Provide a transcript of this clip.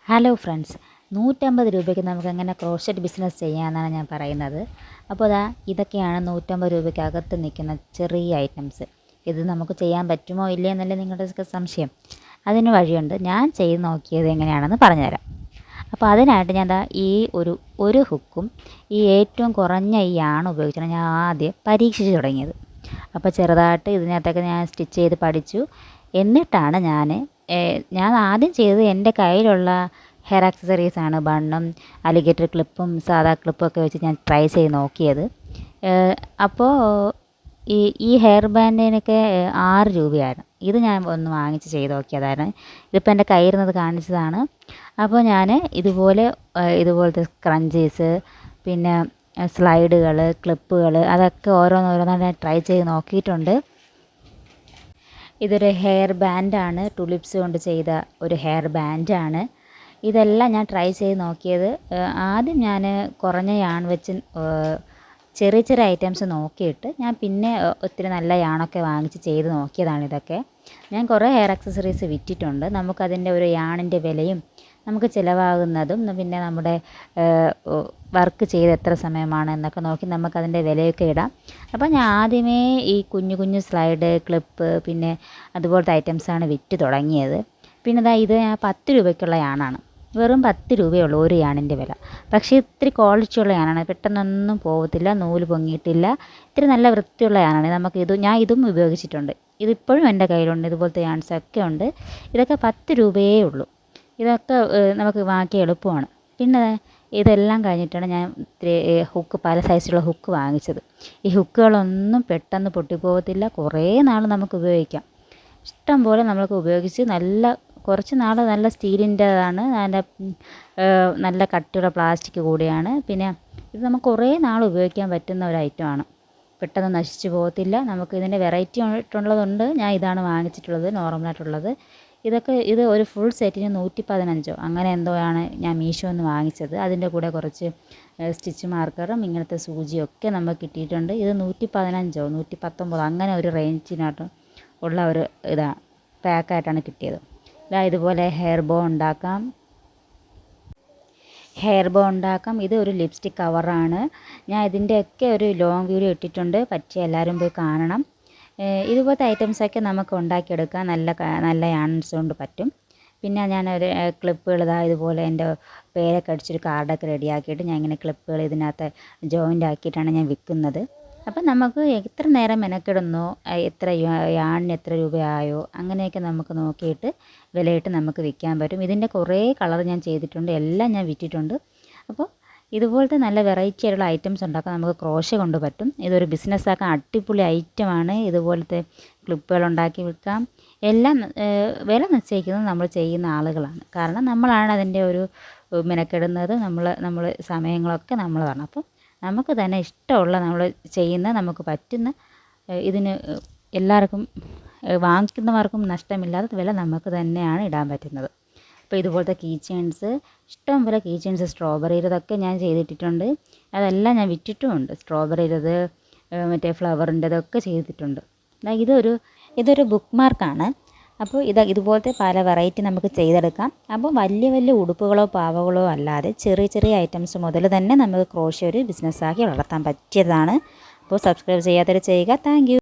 Hello friends, 150 രൂപയ്ക്ക് നമുക്ക് എങ്ങനെ ക്രോഷറ്റ് ബിസിനസ് ചെയ്യാമെന്നാണ് ഞാൻ പറയുന്നത്. അപ്പോൾ ഇതൊക്കെയാണ് 150 രൂപയ്ക്ക് അകത്ത് നിൽക്കുന്ന ചെറിയ ഐറ്റംസ്. ഇത് നമുക്ക് ചെയ്യാൻ പറ്റുമോ ഇല്ലേ എന്നല്ലേ നിങ്ങളുടെ സംശയം. അതിന് വഴിയുണ്ട്. ഞാൻ ചെയ്ത് നോക്കിയത് എങ്ങനെയാണെന്ന് പറഞ്ഞുതരാം. അപ്പോൾ അതിനായിട്ട് ഞാൻ ഈ ഒരു ഹുക്കും ഈ ഏറ്റവും കുറഞ്ഞ ഈ ആണ് ഉപയോഗിച്ചാണ് ഞാൻ ആദ്യം പരീക്ഷിച്ച് തുടങ്ങിയത്. അപ്പോൾ ചെറുതായിട്ട് ഇതിനകത്തൊക്കെ ഞാൻ സ്റ്റിച്ച് ചെയ്ത് പഠിച്ചു. എന്നിട്ടാണ് ഞാൻ ആദ്യം ചെയ്തത് എൻ്റെ കയ്യിലുള്ള ഹെയർ ആക്സസറീസാണ്. ബണ്ണും അലിഗേറ്റർ ക്ലിപ്പും സാധാ ക്ലിപ്പും ഒക്കെ വെച്ച് ഞാൻ ട്രൈ ചെയ്ത് നോക്കിയത്. അപ്പോൾ ഈ ഹെയർ ബാൻഡിനൊക്കെ 6 രൂപയായിരുന്നു. ഇത് ഞാൻ ഒന്ന് വാങ്ങിച്ച് ചെയ്ത് നോക്കിയതാണ്. ഇതിപ്പോൾ എൻ്റെ കയ്യിരുന്നത് കാണിച്ചതാണ്. അപ്പോൾ ഞാൻ ഇതുപോലത്തെ സ്ക്രഞ്ചീസ്, പിന്നെ സ്ലൈഡുകൾ, ക്ലിപ്പുകൾ, അതൊക്കെ ഓരോന്നോരോന്നാണ് ഞാൻ ട്രൈ ചെയ്ത് നോക്കിയിട്ടുണ്ട്. ഇതൊരു ഹെയർ ബാൻഡാണ്, ടുലിപ്സ് കൊണ്ട് ചെയ്ത ഒരു ഹെയർ ബാൻഡാണ്. ഇതെല്ലാം ഞാൻ ട്രൈ ചെയ്ത് നോക്കിയത്. ആദ്യം ഞാൻ കുറഞ്ഞ യാൺ വെച്ച് ചെറിയ ചെറിയ ഐറ്റംസ് നോക്കിയിട്ട് ഞാൻ പിന്നെ ഒത്തിരി നല്ല യാണൊക്കെ വാങ്ങിച്ച് ചെയ്ത് നോക്കിയതാണ് ഇതൊക്കെ. ഞാൻ കുറേ ഹെയർ ആക്സസറീസ് വിറ്റിട്ടുണ്ട്. നമുക്കതിൻ്റെ ഒരു യാണിൻ്റെ വിലയും നമുക്ക് ചിലവാകുന്നതും പിന്നെ നമ്മുടെ വർക്ക് ചെയ്ത് എത്ര സമയമാണ് എന്നൊക്കെ നോക്കി നമുക്കതിൻ്റെ വിലയൊക്കെ ഇടാം. അപ്പോൾ ഞാൻ ആദ്യമേ ഈ കുഞ്ഞു കുഞ്ഞു സ്ലൈഡ്, ക്ലിപ്പ്, പിന്നെ അതുപോലത്തെ ഐറ്റംസാണ് വിറ്റ് തുടങ്ങിയത്. പിന്നെ ഇത് 10 രൂപയ്ക്കുള്ള യാണാണ്. വെറും 10 രൂപയേ ഉള്ളൂ ഒരു യാണിൻ്റെ വില. പക്ഷേ ഇത്തിരി ക്വാളിറ്റിയുള്ള യാണാണ്. പെട്ടെന്നൊന്നും പോകത്തില്ല, നൂല് പൊങ്ങിയിട്ടില്ല. ഇത്തിരി നല്ല വൃത്തിയുള്ള യാണാണ്. ഞാൻ ഇതും ഉപയോഗിച്ചിട്ടുണ്ട്. ഇതിപ്പോഴും എൻ്റെ കയ്യിലുണ്ട്. ഇതുപോലത്തെ യാൺസൊക്കെ ഉണ്ട്. ഇതൊക്കെ 10 രൂപയേ ഉള്ളൂ. ഇതൊക്കെ നമുക്ക് വാങ്ങിക്കാൻ എളുപ്പമാണ്. പിന്നെ ഇതെല്ലാം കഴിഞ്ഞിട്ടാണ് ഞാൻ പല സൈസിലുള്ള ഹുക്ക് വാങ്ങിച്ചത്. ഈ ഹുക്കുകളൊന്നും പെട്ടെന്ന് പൊട്ടിപ്പോകത്തില്ല. കുറേ നാൾ നമുക്ക് ഉപയോഗിക്കാം. ഇഷ്ടം പോലെ നമുക്ക് ഉപയോഗിച്ച് കുറച്ച് നാൾ നല്ല സ്റ്റീലിൻ്റെതാണ്. നല്ല കട്ടിയുള്ള പ്ലാസ്റ്റിക് കൂടിയാണ്. പിന്നെ ഇത് നമുക്ക് കുറേ നാൾ ഉപയോഗിക്കാൻ പറ്റുന്ന ഒരു ഐറ്റമാണ്. പെട്ടെന്ന് നശിച്ചു പോകത്തില്ല. നമുക്ക് ഇതിൻ്റെ വെറൈറ്റി ആയിട്ടുള്ളതുണ്ട്. ഞാൻ ഇതാണ് വാങ്ങിച്ചിട്ടുള്ളത്, നോർമലായിട്ടുള്ളത്. ഇത് ഒരു ഫുൾ സെറ്റിന് 115 അങ്ങനെ എന്തോ ആണ് ഞാൻ മീഷോന്ന് വാങ്ങിച്ചത്. അതിൻ്റെ കൂടെ കുറച്ച് സ്റ്റിച്ച് മാർക്കറും ഇങ്ങനത്തെ സൂചിയൊക്കെ നമുക്ക് കിട്ടിയിട്ടുണ്ട്. ഇത് 115 119 അങ്ങനെ ഒരു റേഞ്ചിനകത്ത് ഉള്ള ഒരു പാക്കായിട്ടാണ് കിട്ടിയത്. ഇതുപോലെ ഹെയർ ബോ ഉണ്ടാക്കാം. ഇത് ഒരു ലിപ്സ്റ്റിക് കവറാണ്. ഞാൻ ഇതിൻ്റെയൊക്കെ ഒരു ലോങ് വീഡിയോ ഇട്ടിട്ടുണ്ട്. പറ്റിയ എല്ലാവരും പോയി കാണണം. ഇതുപോലത്തെ ഐറ്റംസൊക്കെ നമുക്ക് ഉണ്ടാക്കിയെടുക്കാൻ നല്ല യാൺസ് കൊണ്ട് പറ്റും. പിന്നെ ഞാനൊരു ക്ലിപ്പുകൾ ഇതുപോലെ എൻ്റെ പേരൊക്കെ അടിച്ചൊരു കാർഡൊക്കെ റെഡിയാക്കിയിട്ട് ഞാൻ ഇങ്ങനെ ക്ലിപ്പുകൾ ഇതിനകത്ത് ജോയിൻ്റ് ആക്കിയിട്ടാണ് ഞാൻ വിൽക്കുന്നത്. അപ്പം നമുക്ക് എത്ര നേരം മെനക്കെടുന്നോ, എത്ര യാണിന് എത്ര രൂപയായോ അങ്ങനെയൊക്കെ നമുക്ക് നോക്കിയിട്ട് വിലയിട്ട് നമുക്ക് വിൽക്കാൻ പറ്റും. ഇതിൻ്റെ കുറേ കളർ ഞാൻ ചെയ്തിട്ടുണ്ട്. എല്ലാം ഞാൻ വിറ്റിട്ടുണ്ട്. അപ്പോൾ ഇതുപോലത്തെ നല്ല വെറൈറ്റി ആയിട്ടുള്ള ഐറ്റംസ് ഉണ്ടാക്കാൻ നമുക്ക് ക്രോഷേ കൊണ്ട് പറ്റും. ഇതൊരു ബിസിനസ്സാക്കാൻ അടിപൊളി ഐറ്റമാണ്. ഇതുപോലത്തെ ക്ലിപ്പുകൾ ഉണ്ടാക്കി വിൽക്കാം. എല്ലാം വില നിശ്ചയിക്കുന്നത് നമ്മൾ ചെയ്യുന്ന ആളുകളാണ്. കാരണം നമ്മളാണ് അതിൻ്റെ ഒരു മെനക്കെടുന്നത്. നമ്മൾ സമയങ്ങളൊക്കെ നമ്മൾ തരണം. അപ്പം നമുക്ക് തന്നെ ഇഷ്ടമുള്ള നമ്മൾ ചെയ്യുന്ന നമുക്ക് പറ്റുന്ന ഇതിന് എല്ലാവർക്കും വാങ്ങിക്കുന്നവർക്കും നഷ്ടമില്ലാത്ത വില നമുക്ക് തന്നെയാണ് ഇടാൻ പറ്റുന്നത്. അപ്പോൾ ഇതുപോലത്തെ കീ ചെയിൻസ്, ഇഷ്ടംപോലെ കീ ചെയിൻസ്, സ്ട്രോബെറിയുടേതൊക്കെ ഞാൻ ചെയ്തിട്ടിട്ടുണ്ട്. അതെല്ലാം ഞാൻ വിറ്റിട്ടുമുണ്ട്. സ്ട്രോബെറിയുടേത്, മറ്റേ ഫ്ലവറിൻ്റെതൊക്കെ ചെയ്തിട്ടുണ്ട്. ഇതൊരു ബുക്ക് മാർക്കാണ്. അപ്പോൾ ഇതുപോലത്തെ പല വെറൈറ്റി നമുക്ക് ചെയ്തെടുക്കാം. അപ്പോൾ വലിയ വലിയ ഉടുപ്പുകളോ പാവകളോ അല്ലാതെ ചെറിയ ചെറിയ ഐറ്റംസ് മുതൽ തന്നെ നമുക്ക് ക്രോഷ്യ ഒരു ബിസിനസ്സാക്കി വളർത്താൻ പറ്റിയതാണ്. അപ്പോൾ സബ്സ്ക്രൈബ് ചെയ്യാത്തവർ ചെയ്യുക. Thank you.